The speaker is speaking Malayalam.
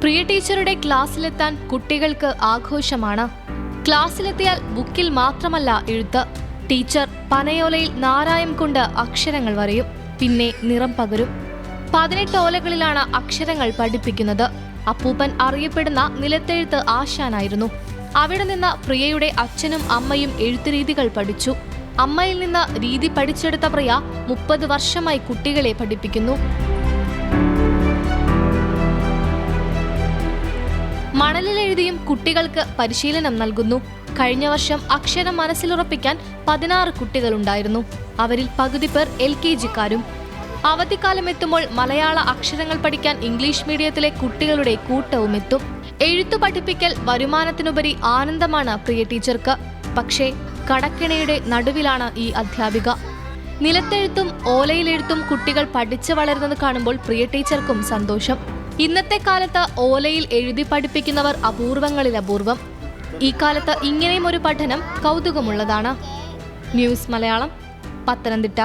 പ്രിയ ടീച്ചറുടെ ക്ലാസ്സിലെത്താൻ കുട്ടികൾക്ക് ആഘോഷമാണ്. ക്ലാസ്സിലെത്തിയാൽ ബുക്കിൽ മാത്രമല്ല എഴുത്ത്. ടീച്ചർ പനയോലയിൽ നാരായം കൊണ്ട് അക്ഷരങ്ങൾ വരയും, പിന്നെ നിറം പകരും. 18 ഓലകളിലാണ് അക്ഷരങ്ങൾ പഠിപ്പിക്കുന്നത്. അപ്പൂപ്പൻ അറിയപ്പെടുന്ന നിലത്തെഴുത്ത് ആശാനായിരുന്നു. അവിടെ നിന്ന് പ്രിയയുടെ അച്ഛനും അമ്മയും എഴുത്തുരീതികൾ പഠിച്ചു. അമ്മയിൽ നിന്ന് രീതി പഠിച്ചെടുത്ത പ്രിയ 30 വർഷമായി കുട്ടികളെ പഠിപ്പിക്കുന്നു. മണലിലെഴുതിയും കുട്ടികൾക്ക് പരിശീലനം നൽകുന്നു. കഴിഞ്ഞ വർഷം അക്ഷരം മനസ്സിലുറപ്പിക്കാൻ 16 കുട്ടികളുണ്ടായിരുന്നു. അവരിൽ പകുതി പേർ LKG-ക്കാരും. അവധിക്കാലം എത്തുമ്പോൾ മലയാള അക്ഷരങ്ങൾ പഠിക്കാൻ ഇംഗ്ലീഷ് മീഡിയത്തിലെ കുട്ടികളുടെ കൂട്ടവും എത്തും. എഴുത്തു പഠിപ്പിക്കൽ വരുമാനത്തിനുപരി ആനന്ദമാണ് പ്രിയ ടീച്ചർക്ക്. പക്ഷേ കടക്കിണയുടെ നടുവിലാണ് ഈ അധ്യാപിക. നിലത്തെഴുത്തും ഓലയിലെഴുത്തും കുട്ടികൾ പഠിച്ചു വളരുന്നത് കാണുമ്പോൾ പ്രിയ ടീച്ചർക്കും സന്തോഷം. ഇന്നത്തെ കാലത്ത് ഓലയിൽ എഴുതി പഠിപ്പിക്കുന്നവർ അപൂർവങ്ങളിൽ അപൂർവം. ഈ കാലത്ത് ഇങ്ങനെയും ഒരു പഠനം കൗതുകമുള്ളതാണ്. ന്യൂസ് മലയാളം, പത്തനംതിട്ട.